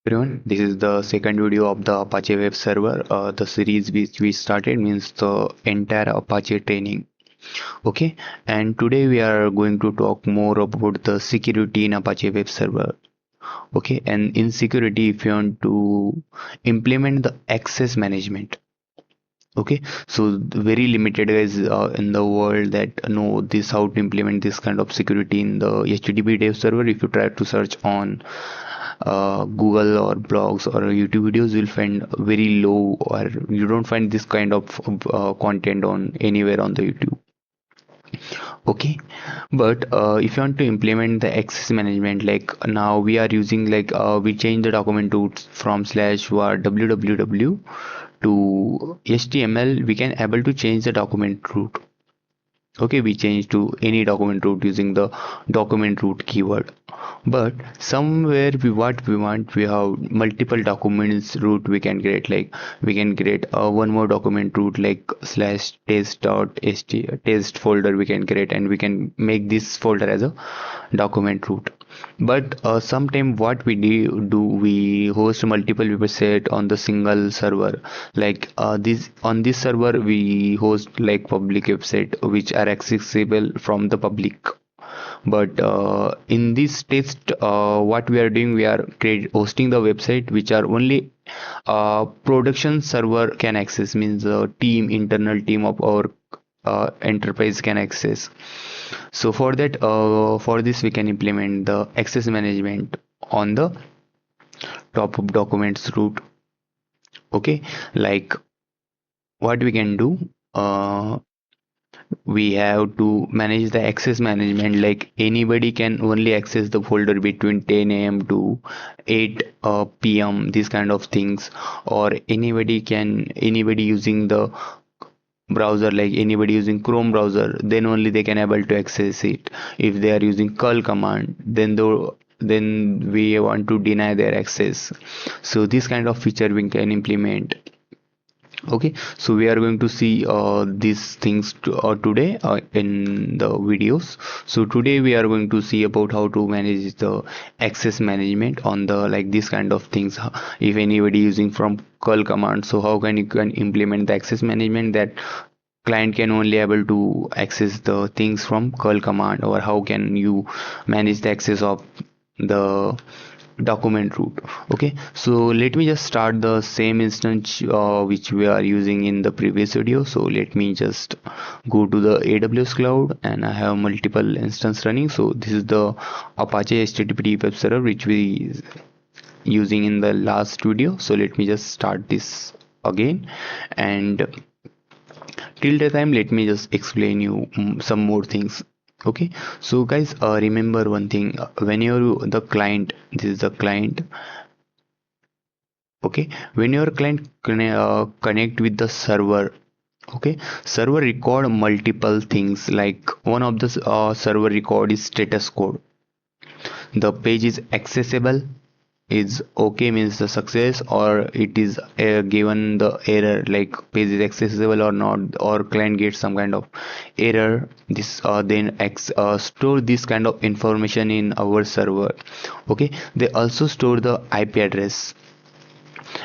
Everyone, this is the second video of the Apache web server. The series which we started means the entire Apache training. Okay, and today we are going to talk more about the security in Apache web server. Okay, and in security, if you want to implement the access management. Okay, so very limited guys in the world that know this how to implement this kind of security in the HTTP dev server. If you try to search on Google or blogs or YouTube videos, you'll find very low, or you don't find this kind of content on anywhere on the YouTube. Okay, but if you want to implement the access management, like now we are using like we change the document routes from /var www to HTML. We can able to change the document route. Okay, we change to any document route using the document route keyword, but somewhere we want, we have multiple documents route we can create. Like we can create one more document route like /test.ht test folder we can create, and we can make this folder as a document route. But sometime what we do, we host multiple website on the single server. Like this on this server we host like public website which are accessible from the public. But in this test, what we are doing, we are hosting the website which are only production server can access, means the internal team of our enterprise can access. So for that, for this we can implement the access management on the top of documents route. Okay, like what we can do, we have to manage the access management. Like anybody can only access the folder between 10 a.m. to 8 p.m., these kind of things. Or anybody using the browser, like anybody using Chrome browser, then only they can able to access it. If they are using curl command, then we want to deny their access. So this kind of feature we can implement. Okay, so we are going to see these things today in the videos. So today we are going to see about how to manage the access management on the like this kind of things. If anybody using from curl command, so how can you can implement the access management that client can only able to access the things from curl command, or how can you manage the access of the document root. Okay, so let me just start the same instance which we are using in the previous video. So let me just go to the AWS cloud, and I have multiple instance running. So this is the Apache HTTP web server which we using in the last video. So let me just start this again, and till the time let me just explain you some more things. Okay, so guys, remember one thing, when you're the client, this is the client. Okay, when your client connect with the server, okay, server record multiple things. Like one of the server record is status code. The page is accessible, is okay means the success, or it is given the error like page is accessible or not, or client gets some kind of error. This then store this kind of information in our server. Okay, they also store the IP address,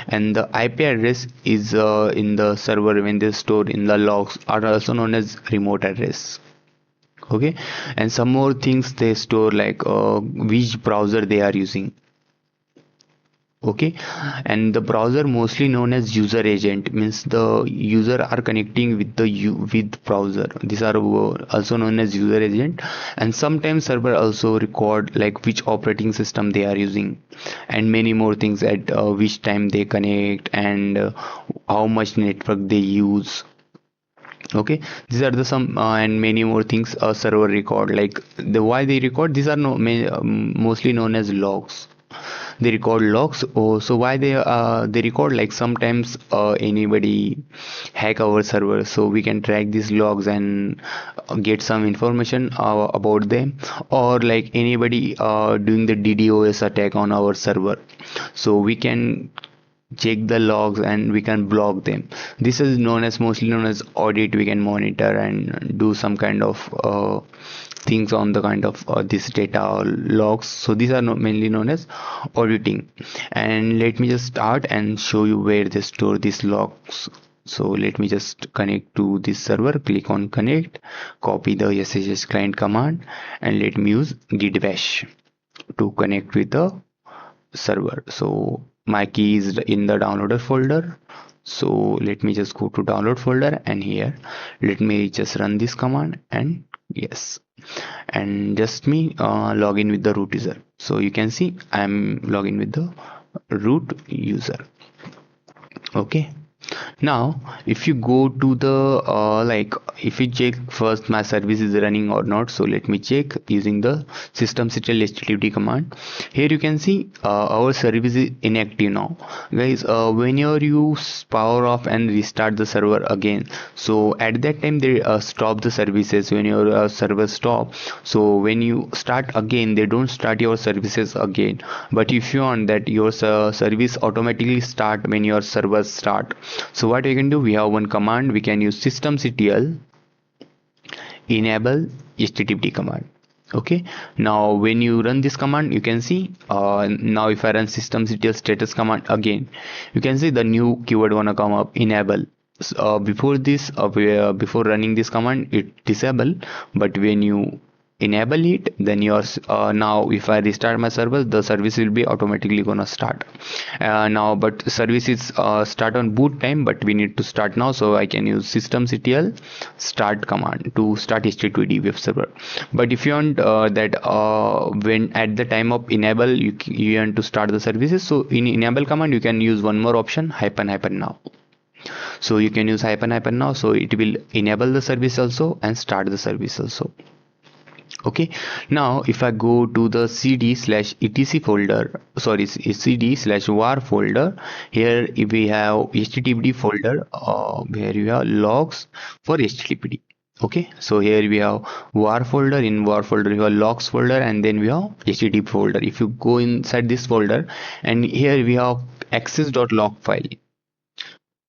and the IP address is in the server when they store in the logs are also known as remote address. Okay, and some more things they store, like which browser they are using. Okay, and the browser mostly known as user agent, means the user are connecting with the with browser. These are also known as user agent. And sometimes server also record like which operating system they are using, and many more things, at which time they connect, and how much network they use. Okay, these are the some and many more things a server record. Like the why they record, these are mostly known as logs. They record logs. Oh, so why they record, like sometimes anybody hack our server, so we can track these logs and get some information about them. Or like anybody doing the DDoS attack on our server, so we can check the logs and we can block them. This is known as mostly known as audit. We can monitor and do some kind of things on the kind of this data or logs. So these are mainly known as auditing. And let me just start and show you where they store these logs. So let me just connect to this server, click on connect, copy the SSH client command, and let me use git bash to connect with the server. So my key is in the downloader folder. So let me just go to download folder, and here let me just run this command, and yes, and just me log in with the root user. So you can see I'm logging with the root user. Okay, now if you go to the if you check first my service is running or not, so let me check using the systemctl http command. Here you can see our service is inactive now, guys. Whenever you power off and restart the server again, so at that time they stop the services when your server stop. So when you start again, they don't start your services again. But if you want that your service automatically start when your servers start, so what we can do, we have one command. We can use systemctl enable http command. Okay, now when you run this command, you can see now if I run systemctl status command again, you can see the new keyword wanna come up, enable. Before this before running this command, it disable, but when you enable it, then yours now if I restart my server, the service will be automatically gonna start now. But service is start on boot time, but we need to start now, so I can use systemctl start command to start httpd web server. But if you want that when at the time of enable you want to start the services, so in enable command you can use one more option, hyphen now. So you can use hyphen now, so it will enable the service also and start the service also. Okay, now if I go to the cd/etc folder, sorry, cd/var folder, here if we have httpd folder where we have logs for httpd. Okay, so here we have var folder, in var folder we have logs folder, and then we have http folder. If you go inside this folder, and here we have access.log file.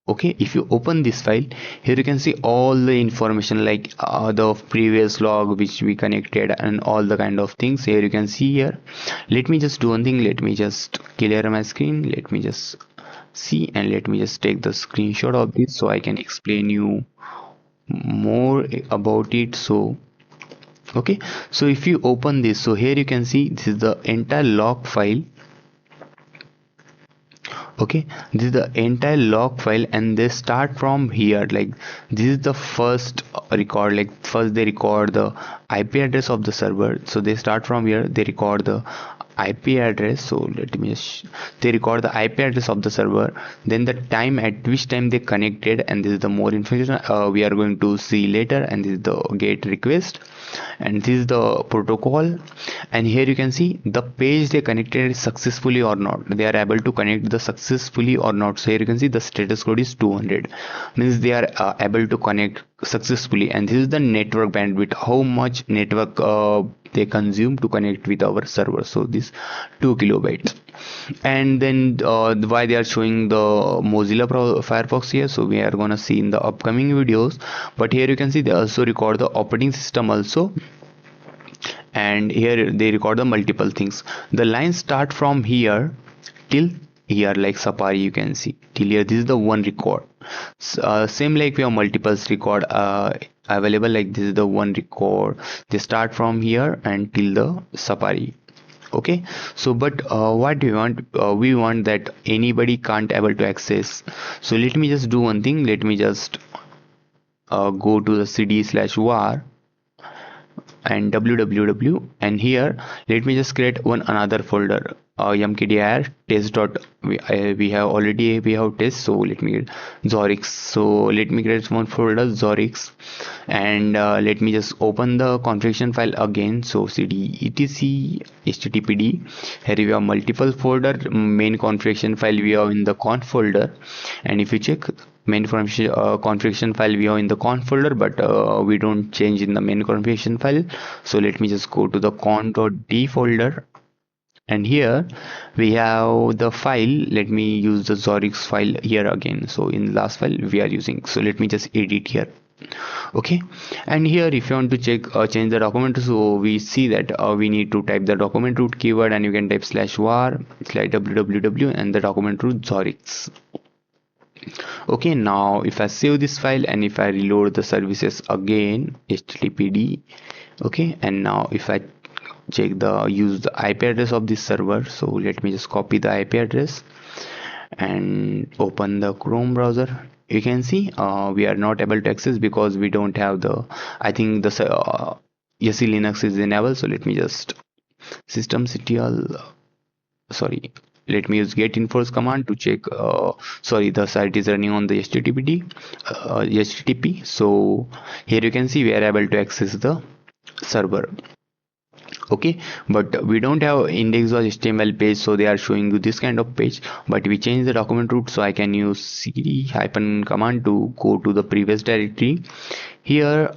Okay, if you open this file, here you can see all the information like the previous log which we connected and all the kind of things. Here you can see here. Let me just do one thing, let me just clear my screen, let me just see, and let me just take the screenshot of this so I can explain you more about it. So okay, so if you open this, so here you can see this is the entire log file. Okay, this is the entire log file, and they start from here. Like this is the first record, like first they record the IP address of the server, so they start from here, they record the IP address. So let me just, they record the IP address of the server, then the time at which time they connected, and this is the more information we are going to see later, and this is the GET request, and this is the protocol. And here you can see the page they connected successfully or not, they are able to connect the successfully or not. So here you can see the status code is 200, means they are able to connect successfully. And this is the network bandwidth, how much network they consume to connect with our server. So this 2 kilobytes. And then why they are showing the Mozilla Firefox here, so we are gonna see in the upcoming videos. But here you can see they also record the operating system also, and here they record the multiple things. The lines start from here till here, like Safari, you can see till here. This is the one record. Same like we have multiples record available, like this is the one record. They start from here until the Safari. Okay, so but what do we want? We want that anybody can't able to access. So let me just do one thing, let me just go to the cd/var and www, and here let me just create one another folder, mkdir test dot we have test. So let me get Zorix, so let me create one folder Zorix, and let me just open the configuration file again. So cd etc httpd, here we have multiple folder, main configuration file we have in the conf folder, and if you check main configuration file we have in the conf folder, but we don't change in the main configuration file. So let me just go to the conf.d folder, and here we have the file. Let me use the Zorix file here again. So in last file we are using, so let me just edit here. Okay, and here if you want to check change the document, so we see that we need to type the document root keyword, and you can type /var /www and the document root Zorix. Okay, now if I save this file and if I reload the services again, httpd, okay, and now if I check the use the IP address of this server, so let me just copy the IP address and open the Chrome browser. You can see we are not able to access because we don't have the, I think the SE Linux is enabled. So let me just systemctl, sorry, let me use get enforce command to check sorry, the site is running on the http. So here you can see we are able to access the server. Okay, but we don't have index.html page, so they are showing you this kind of page. But we change the document root, so I can use cd hyphen command to go to the previous directory. Here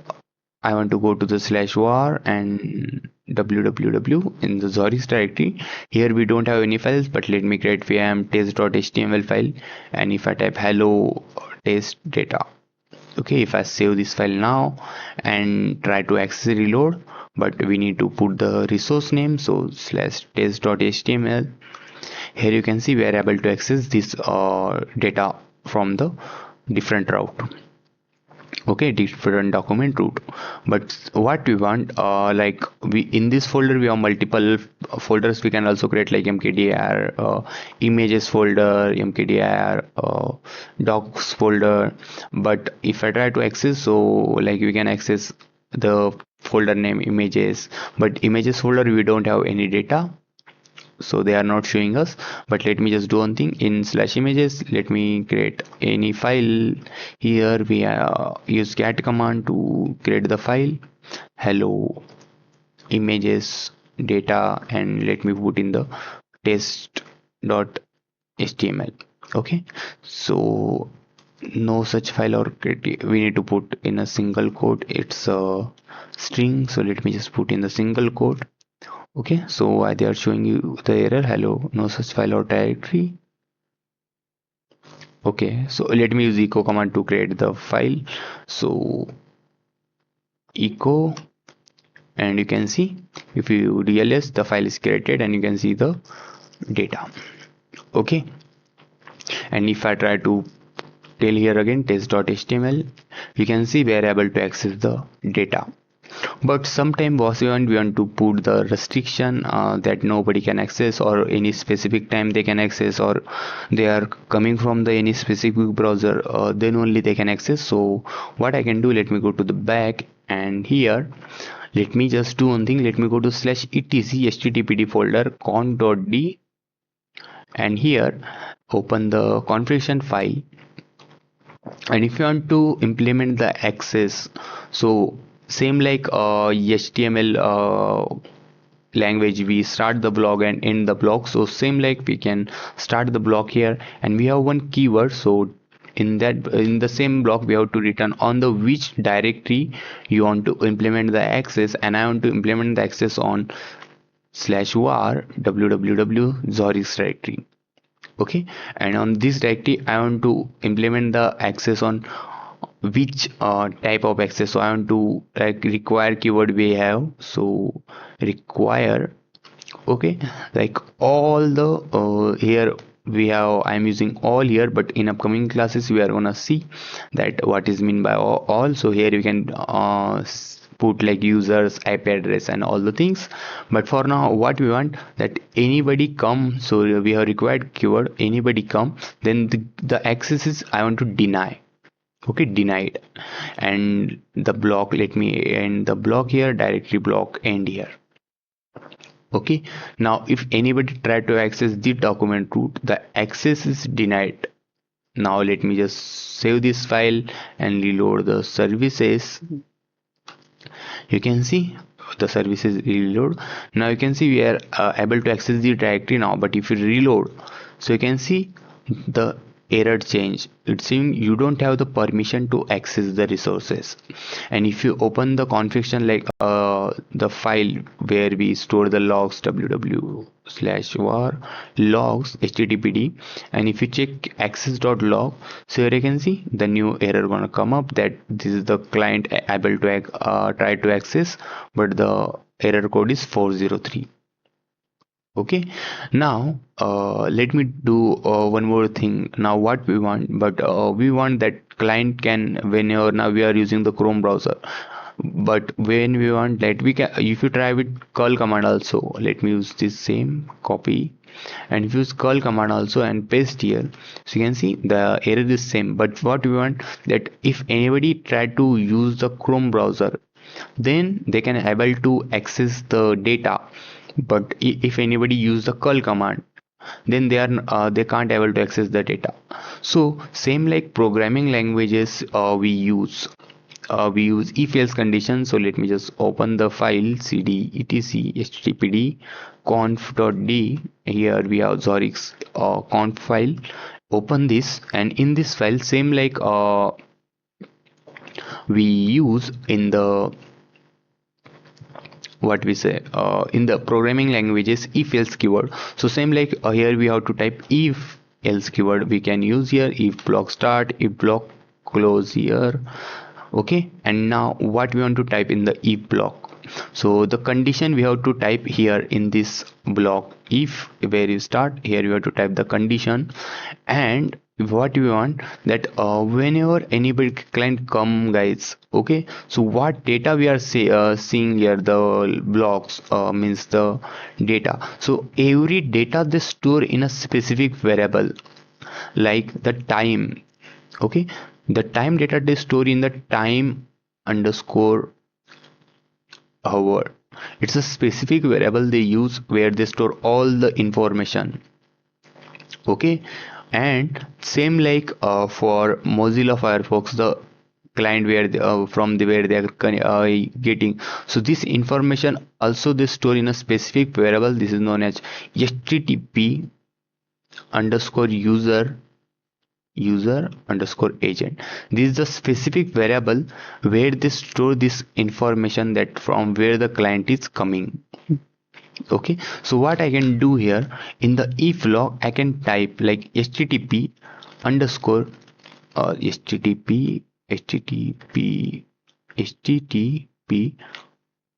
I want to go to the /var and www in the Zorix directory. Here we don't have any files, but let me create vim test.html file, and if I type hello test data, okay, if I save this file now and try to access reload, but we need to put the resource name, so /test.html. here you can see we are able to access this data from the different route, okay, different document root. But what we want, like we in this folder we have multiple folders. We can also create like mkdir images folder, mkdir docs folder. But if I try to access, so like we can access the folder name images, but images folder we don't have any data, so they are not showing us. But let me just do one thing, in /images let me create any file. Here we use cat command to create the file hello images data, and let me put in the test.html. okay, so no such file or we need to put in a single quote, it's a string, so let me just put in the single quote. Okay, so why they are showing you the error hello no such file or directory. Okay, so let me use echo command to create the file, so echo, and you can see if you realize the file is created and you can see the data. Okay, and if I try to tell here again test.html, you can see we are able to access the data. But sometimes what we want to put the restriction that nobody can access, or any specific time they can access, or they are coming from the any specific browser, then only they can access. So what I can do, let me go to the back, and here let me just do one thing, let me go to /etc httpd folder conf.d, and here open the configuration file. And if you want to implement the access, so same like HTML language, we start the block and end the block, so same like we can start the block here, and we have one keyword. So in the same block we have to return on the which directory you want to implement the access, and I want to implement the access on /var www Zorix directory. Okay, and on this directory I want to implement the access on which type of access. So I want to like require keyword we have, so require, okay, like all the here we have, I'm using all here, but in upcoming classes we are gonna see that what is mean by all. So here you can put like users IP address and all the things. But for now what we want, that anybody come, so we have required keyword anybody come, then the access is I want to deny. Okay, denied, and the block, let me end the block here, directory block end here. Okay, now if anybody try to access the document root, the access is denied. Now let me just save this file and reload the services. You can see the services reload. Now you can see we are able to access the directory now. But if you reload, so you can see the error change. It seems you don't have the permission to access the resources. And if you open the configuration, like the file where we store the logs, www/var logs httpd, and if you check access.log, so here you can see the new error gonna come up that this is the client able to try to access, but the error code is 403. Okay, now let me do one more thing. Now what we want, but we want that client can, whenever, now we are using the Chrome browser, but when we want that we can, if you try with curl command also, let me use this same copy and if you use curl command also and paste here, so you can see the error is same. But what we want, that if anybody try to use the Chrome browser, then they can able to access the data. But if anybody use the curl command, then they can't able to access the data. So same like programming languages, we use if else condition. So let me just open the file cd etc httpd conf.d. here we have Zorix conf file. Open this, and in this file, same like we use in the what we say in the programming languages if else keyword. So same like here we have to type if else keyword, we can use here if block start, if block close here. Okay, and now what we want to type in the if block, so the condition we have to type here in this block. If where you start, here you have to type the condition. And what we want, that whenever anybody client come, guys, okay, so what data we are seeing here, the blocks means the data. So every data they store in a specific variable, like the time. Okay, the time data they store in the time underscore hour. It's a specific variable they use where they store all the information. Okay, and same like for Mozilla Firefox, the client where they, from the where they are getting, so this information also they store in a specific variable. This is known as http underscore user underscore agent. This is the specific variable where they store this information, that from where the client is coming. Okay, so what I can do here in the if log, I can type like http underscore http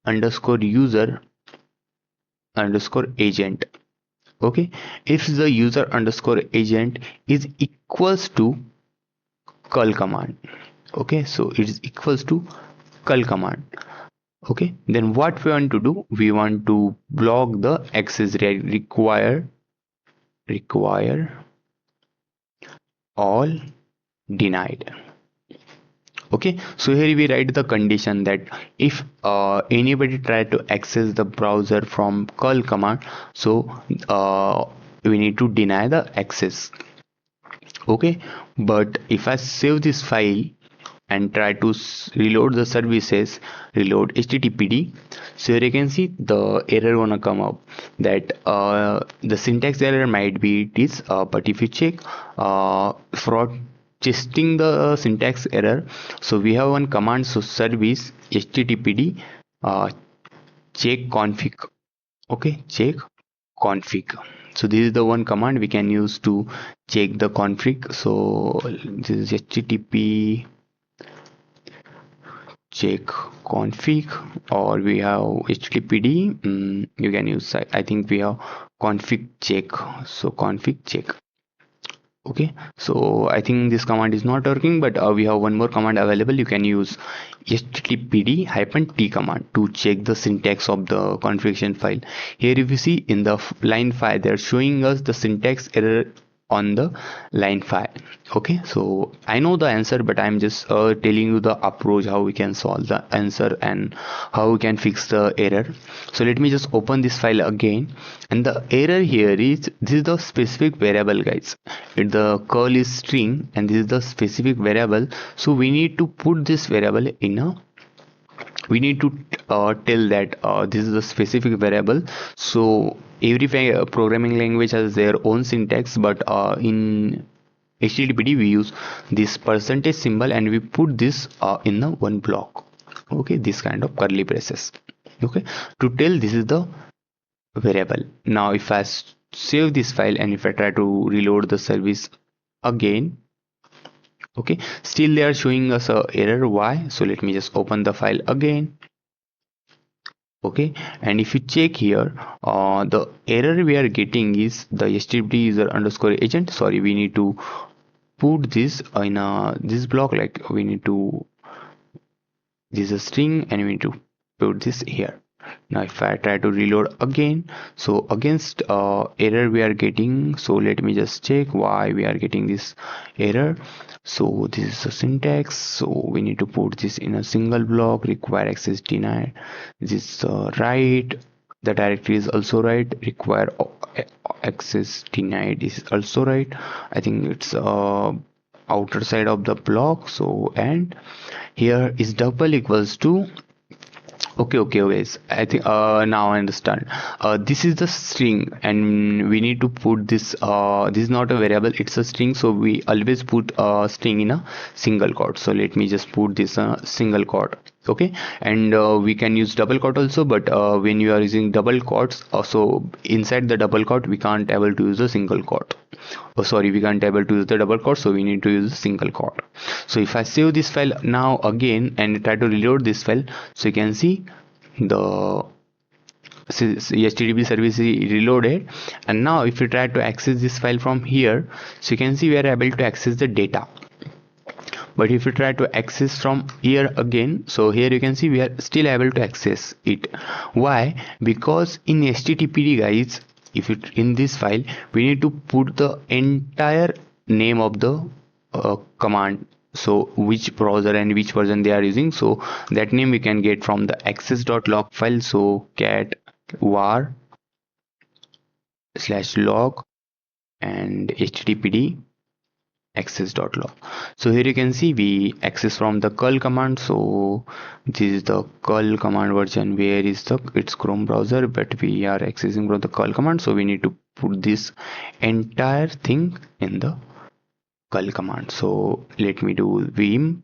underscore user underscore agent. Okay, if the user underscore agent is equals to curl command. Okay, so it is equals to curl command. Okay, then what we want to do, we want to block the access require all denied. Okay, so here we write the condition that if anybody try to access the browser from curl command, so we need to deny the access. Okay, but if I save this file and try to reload the services, reload httpd, so here you can see the error gonna come up, that the syntax error might be this, but if you check for testing the syntax error, so we have one command, so service httpd check config. Okay, check config. So this is the one command we can use to check the config. So this is http check config, or we have httpd, you can use, I think we have config check, so config check. Okay, so I think this command is not working, but we have one more command available. You can use httpd-t command to check the syntax of the configuration file. Here if you see in the line 5, they're showing us the syntax error on the line 5. Okay, so I know the answer, but I'm just telling you the approach, how we can solve the answer and how we can fix the error. So let me just open this file again, and the error here is, this is the specific variable, guys. The curl is string and this is the specific variable, so we need to put this variable in a, we need to tell that this is a specific variable. So every programming language has their own syntax, but in HTTPD we use this percentage symbol and we put this in the one block. Okay, this kind of curly braces. Okay, to tell this is the variable. Now if I save this file and if I try to reload the service again, okay, still they are showing us a error. Why? So let me just open the file again. Okay, and if you check here, the error we are getting is the HTTP user underscore agent. Sorry, we need to put this in this block, like we need to, this is a string and we need to put this here. Now if I try to reload again, so against error we are getting. So let me just check why we are getting this error. So this is the syntax, so we need to put this in a single block, require access denied. This is right, the directory is also right, require access denied, this is also right. I think it's outer side of the block. So and here is double equals to, okay guys, I think now I understand. This is the string and we need to put this, this is not a variable, it's a string, so we always put a string in a single quote. So let me just put this single quote. Okay, and we can use double quote also, but when you are using double quotes, so inside the double quote we can't able to use a single quote. Oh sorry, we can't able to use the double quote, so we need to use a single quote. So if I save this file now again and try to reload this file, so you can see the HTTP service is reloaded. And now if you try to access this file from here, so you can see we are able to access the data. But if you try to access from here again, so here you can see we are still able to access it. Why? Because in HTTPD guys, if it in this file we need to put the entire name of the command, so which browser and which version they are using. So that name we can get from the access.log file. So cat var /log and httpd access.log. So here you can see we access from the curl command. So this is the curl command version, where is the, it's Chrome browser, but we are accessing from the curl command, so we need to put this entire thing in the curl command. So let me do vim,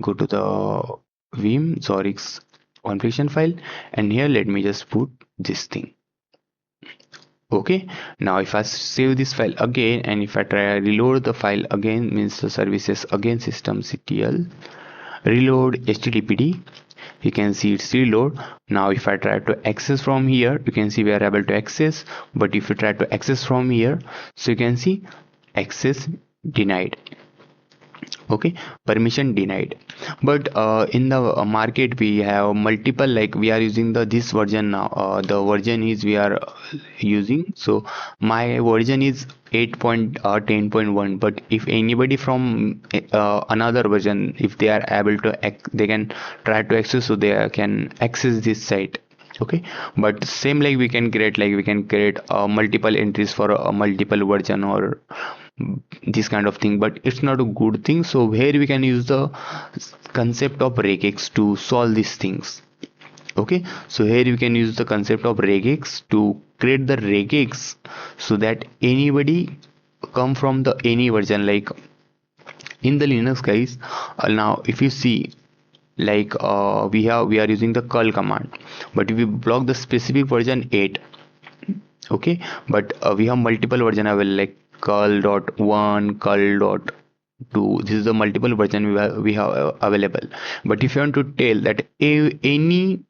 go to the vim Zorix configuration file, and here let me just put this thing. Okay, now if I save this file again and if I try reload the file again, means the services again systemctl reload httpd, you can see it's reload. Now if I try to access from here, you can see we are able to access, but if you try to access from here, so you can see access denied. Okay, permission denied. But in the market we have multiple, like we are using the this version now, the version is we are using, so my version is 8.10.1, but if anybody from another version, if they are able to they can try to access, so they can access this site. Okay, but same like we can create, like we can create multiple entries for a multiple version or this kind of thing, but it's not a good thing. So here we can use the concept of regex to solve these things. Okay, so here you can use the concept of regex to create the regex, so that anybody come from the any version, like in the Linux guys, now if you see, like we are using the curl command, but if we block the specific version 8, okay, but we have multiple version available, like curl.1, curl.2, this is the multiple version we have available. But if you want to tell that any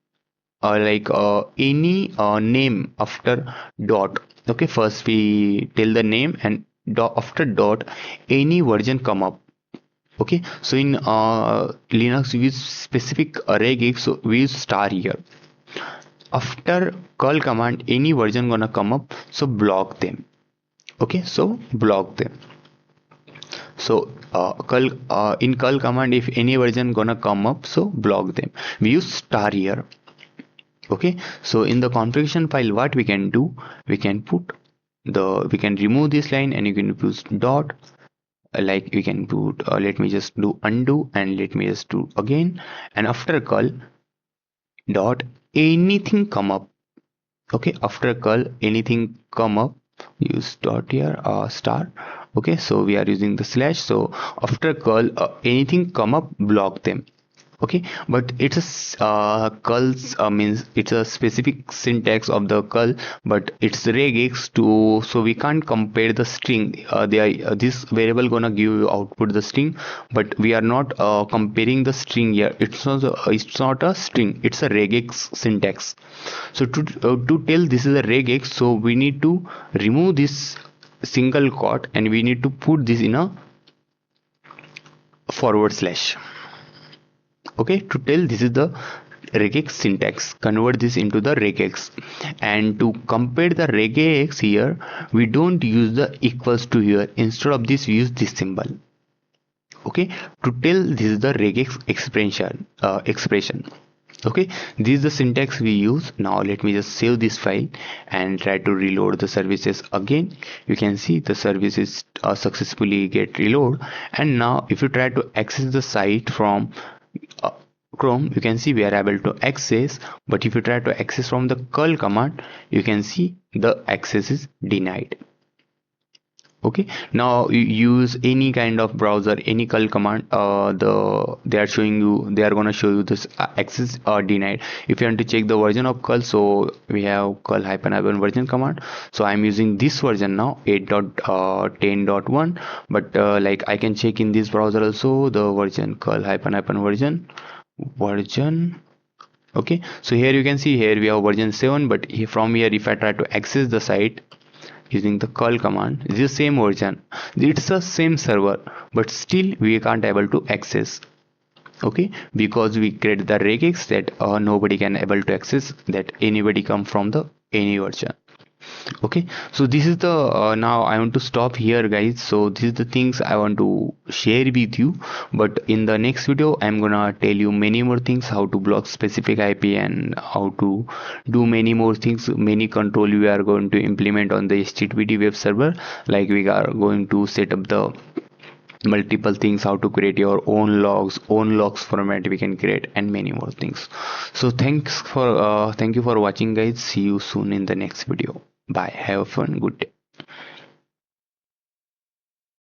any name after dot, okay, first we tell the name and after dot any version come up. Okay, so in Linux we use specific regex, so we use star here. After curl command any version gonna come up, so block them. Okay, so block them. So in curl command if any version gonna come up, so block them, we use star here. Okay, so in the configuration file what we can do, we can put the, we can remove this line and you can use dot, like we can put let me just do undo and let me just do again, and after curl dot anything come up. Okay, after curl anything come up, use dot here star. Okay, so we are using the slash. So after curl, anything come up, block them. Okay, but it's a curls means it's a specific syntax of the curl, but it's regex to, so we can't compare the string. They are this variable gonna give you output the string, but we are not comparing the string here. It's not a string, it's a regex syntax. So to tell this is a regex, so we need to remove this single quote and we need to put this in a forward slash. Okay, to tell this is the regex syntax, convert this into the regex. And to compare the regex here, we don't use the equals to here. Instead of this, we use this symbol. Okay, to tell this is the regex expression. Okay, this is the syntax we use. Now let me just save this file and try to reload the services again. You can see the services successfully get reload. And now if you try to access the site from Chrome, you can see we are able to access, but if you try to access from the curl command, you can see the access is denied. Okay, now you use any kind of browser, any curl command, they are gonna show you this access denied. If you want to check the version of curl, so we have curl -- version command. So I'm using this version now, 8.10.1, but like I can check in this browser also the version curl -version. Okay, so here you can see here we have version 7, but from here if I try to access the site using the curl command, it's the same version, it's the same server, but still we can't able to access. Okay, because we create the regex that nobody can able to access, that anybody come from the any version. Okay, so this is the now I want to stop here guys. So this is the things I want to share with you, but in the next video I'm gonna tell you many more things, how to block specific IP and how to do many more things, many control we are going to implement on the HTTP web server. Like we are going to set up the multiple things, how to create your own logs format we can create, and many more things. So thank you for watching guys. See you soon in the next video. Bye, have fun, good day.